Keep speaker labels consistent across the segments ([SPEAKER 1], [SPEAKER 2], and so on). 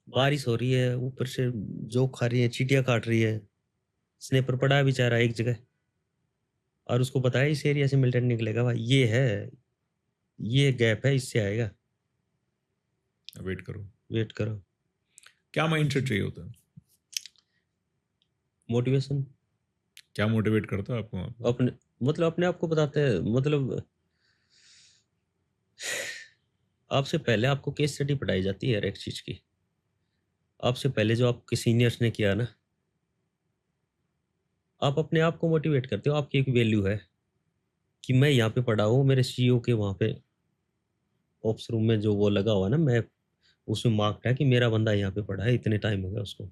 [SPEAKER 1] बारिश हो रही है, ऊपर से जोक खा रही है, चींटियाँ काट रही है। स्नेपर पड़ा है बेचारा एक जगह और उसको पता है इस एरिया से मिलिटेंट निकलेगा भाई, ये गैप है, इससे आएगा,
[SPEAKER 2] वेट करो।
[SPEAKER 1] वेट करो।
[SPEAKER 2] क्या माइंडसेट चाहिए होता है?
[SPEAKER 1] मोटिवेशन
[SPEAKER 2] क्या मोटिवेट करता है आपको वहाँ पे?
[SPEAKER 1] अपने मतलब अपने आप को बताते हैं, मतलब आपसे पहले आपको केस स्टडी पढ़ाई जाती है हर एक चीज़ की। आपसे पहले जो आपके सीनियर्स ने किया ना, आप अपने आप को मोटिवेट करते हो, आपकी एक वैल्यू है कि मैं यहाँ पे पढ़ा हूँ, मेरे सीईओ के वहाँ पे ऑप्स रूम में जो वो लगा हुआ है ना, मैं उसमें मार्क्ड है कि मेरा बंदा यहाँ पे पढ़ा है, इतने टाइम हो गया उसको।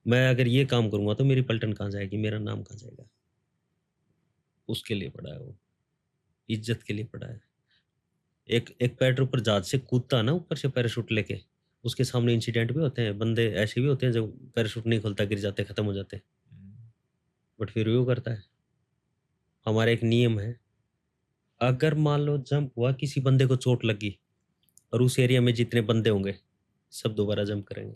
[SPEAKER 1] मैं अगर ये काम करूँगा तो मेरी पलटन कहाँ जाएगी, मेरा नाम कहाँ जाएगा? उसके लिए पढ़ा है वो, इज़्ज़त के लिए पढ़ा है। एक एक पैराट्रूपर जहाज से कूदता ना ऊपर से पैराशूट लेके, उसके सामने इंसिडेंट भी होते हैं, बंदे ऐसे भी होते हैं जो पैराशूट नहीं खुलता गिर जाते, खत्म हो जाते हैं, बट फिर भी वो करता है। हमारा एक नियम है, अगर मान लो जंप हुआ, किसी बंदे को चोट लगी और उस एरिया में जितने बंदे होंगे, सब दोबारा जंप करेंगे।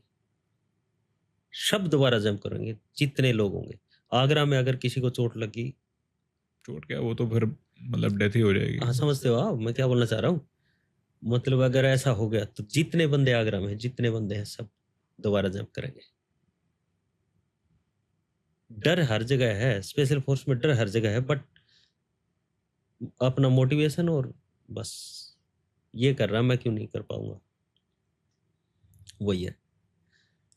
[SPEAKER 1] सब दोबारा जंप करेंगे, जितने लोग होंगे। आगरा में अगर किसी को चोट लगी,
[SPEAKER 2] चोट क्या, वो तो फिर मतलब डेथ ही हो जाएगी।
[SPEAKER 1] हाँ समझते हो आप मैं क्या बोलना चाह रहा हूँ? मतलब अगर ऐसा हो गया तो जितने बंदे आगरा में हैं, जितने बंदे हैं, सब दोबारा जंप करेंगे। डर हर जगह है, स्पेशल फोर्स में डर हर जगह है, बट अपना मोटिवेशन और बस ये कर रहा, मैं क्यों नहीं कर पाऊंगा, वही है।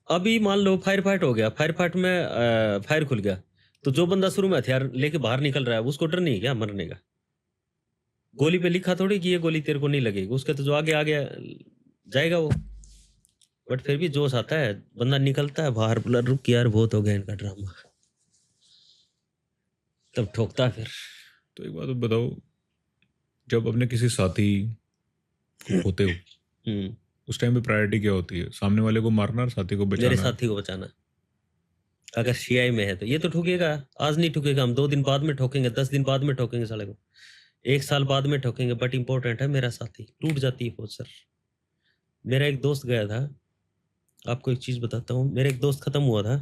[SPEAKER 1] अभी मान लो फायर फाइट हो गया, फायर फाइट में फायर खुल गया, तो जो बंदा शुरू में हथियार लेके बाहर निकल रहा है, उसको डर नहीं है क्या मरने का? गोली पे लिखा थोड़ी कि ये गोली तेरे को नहीं लगेगी, उसके तो जो आगे आगे जाएगा वो। बट फिर भी जोश आता है, बंदा निकलता है बाहर, बोला रुक यार बहुत हो गया इनका ड्रामा, तब ठोकता है फिर।
[SPEAKER 2] तो एक बात बताओ, जब अपने किसी साथी को खोते हो
[SPEAKER 1] हम्म।
[SPEAKER 2] उस टाइम पे प्रायोरिटी क्या होती है? सामने वाले को मारना और साथी को
[SPEAKER 1] मेरे
[SPEAKER 2] बचाना?
[SPEAKER 1] साथी को बचाना। अगर सीआई में है तो ये तो ठुकेगा, आज नहीं ठुकेगा, हम 2 दिन बाद में ठोकेंगे, 10 दिन बाद में ठोकेंगे साले को, 1 साल बाद में ठोकेंगे, बट इंपॉर्टेंट है मेरा साथी। टूट जाती है फौज सर। मेरा एक दोस्त गया था, आपको एक चीज बताता हूँ, मेरा एक दोस्त खत्म हुआ था,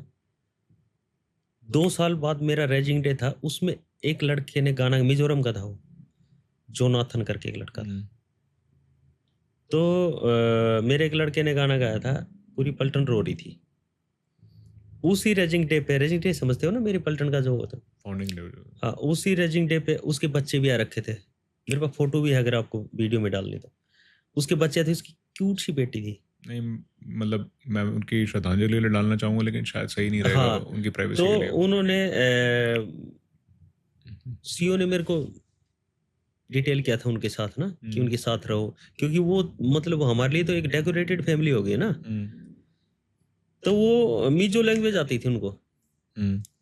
[SPEAKER 1] 2 साल बाद मेरा रेजिंग डे था, उसमें एक लड़के ने गाना, मिजोरम का था वो, जोनाथन करके एक लड़का था। तो मेरे एक लड़के ने गाना गाया था, पूरी पलटन रो रही थी। उसी रेजिंग डे पे, रेजिंग डे समझते हो ना मेरी पलटन का जो होता है,
[SPEAKER 2] फाउंडिंग डे।
[SPEAKER 1] हाँ, उसी रेजिंग डे पे उसके बच्चे भी आ रखे थे। मेरे पास फोटो भी है, अगर आपको वीडियो में डालनी तो। उसके बच्चे थे, उसकी क्यूट सी बेटी थी।
[SPEAKER 2] नहीं, मतलब मैं उनकी श्रद्धांजलि के लिए डालना चाहूंगा, लेकिन शायद सही नहीं रहेगा
[SPEAKER 1] हाँ,
[SPEAKER 2] उनकी
[SPEAKER 1] तो
[SPEAKER 2] प्राइवेसी के लिए।
[SPEAKER 1] उन्होंने सीईओ ने मेरे को डिटेल किया था उनके साथ ना, कि उनके साथ रहो, क्योंकि वो मतलब हमारे लिए तो एक डेकोरेटेड फैमिली हो गई ना। तो वो मिजो लैंग्वेज आती थी उनको।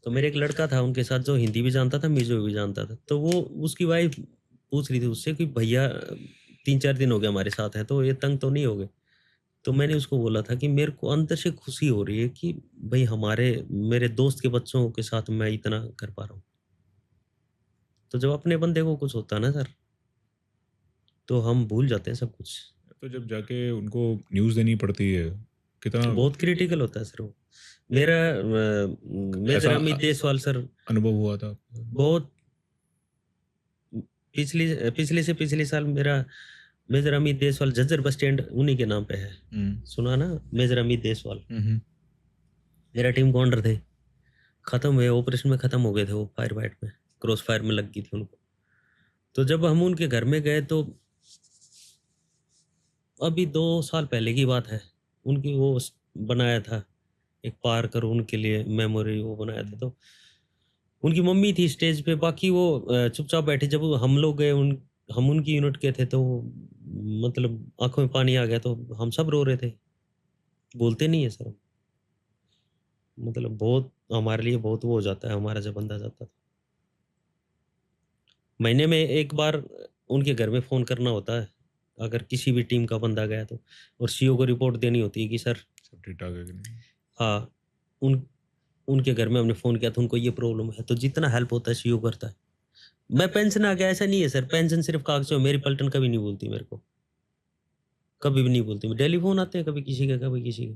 [SPEAKER 1] तो मेरे एक लड़का था उनके साथ जो हिंदी भी जानता था, मिजो भी जानता था, तो वो उसकी वाइफ पूछ रही थी उससे कि भैया 3-4 दिन हो गए हमारे साथ हैं, तो ये तंग तो नहीं हो गए? तो मैंने उसको बोला था कि मेरे को अंदर से खुशी हो रही है कि भाई हमारे मेरे दोस्त के बच्चों के साथ मैं इतना कर पा रहा हूँ। तो जब अपने बंदे को कुछ होता है ना सर, तो हम भूल जाते हैं सब कुछ।
[SPEAKER 2] तो जब जाके उनको न्यूज़ देनी पड़ती है, कितना
[SPEAKER 1] बहुत क्रिटिकल होता है सर वो। मेरा
[SPEAKER 2] ऐसा
[SPEAKER 1] मेजर अमित देसवाल सर,
[SPEAKER 2] अनुभव हुआ था?
[SPEAKER 1] बहुत पिछले से पिछले साल मेरा major Amit Deswal Jhajjar bus stand उन्हीं के नाम पे है, सुना ना, मेजर अमित देसवाल। मेरा टीम कमांडर थे, खत्म हुए ऑपरेशन में, खत्म हो गए थे वो फायर फाइट में, क्रॉस फायर में लग गई थी उनको। तो जब हम उनके घर में गए तो अभी 2 साल पहले की बात है, उनकी वो बनाया था एक पार्क और उनके लिए मेमोरी वो बनाया था। तो उनकी मम्मी थी स्टेज पे, बाकी वो चुपचाप बैठे। जब हम लोग गए, हम उनकी यूनिट के थे, तो मतलब आंखों में पानी आ गया, तो हम सब रो रहे थे। बोलते नहीं है सर, मतलब बहुत हमारे लिए बहुत वो हो जाता है हमारा जब बंदा जाता था। महीने में एक बार उनके घर में फ़ोन करना होता है, अगर किसी भी टीम का बंदा गया तो, और सीईओ को रिपोर्ट देनी होती है कि सर,
[SPEAKER 2] सब ठीक ठाक है कि नहीं।
[SPEAKER 1] हाँ, उन उनके घर में हमने फ़ोन किया था, उनको ये प्रॉब्लम है, तो जितना हेल्प होता है सीईओ करता है। मैं पेंशन आ गया ऐसा नहीं है सर, पेंशन सिर्फ कागज़ों में, मेरी पलटन कभी नहीं बोलती मेरे को, कभी भी नहीं बोलती। मैं डेली फ़ोन आते हैं, कभी किसी का, कभी किसी का।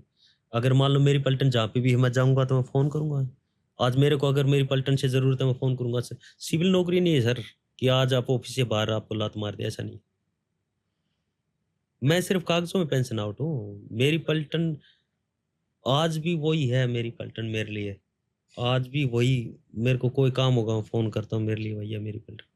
[SPEAKER 1] अगर मान लो मेरी पलटन जहाँ पे भी है मैं जाऊँगा तो मैं फ़ोन करूँगा। आज मेरे को अगर मेरी पलटन से ज़रूरत है मैं फ़ोन करूँगा। स सिविल नौकरी नहीं है सर कि आज आप ऑफ़िस से बाहर आपको लात मार दे, ऐसा नहीं। मैं सिर्फ़ कागज़ों में पेंशन आउट हूँ। मेरी पलटन आज भी वही है मेरी पलटन मेरे लिए। आज भी वही मेरे को कोई काम होगा मैं फ़ोन करता हूँ, मेरे लिए वही है मेरी पलटन।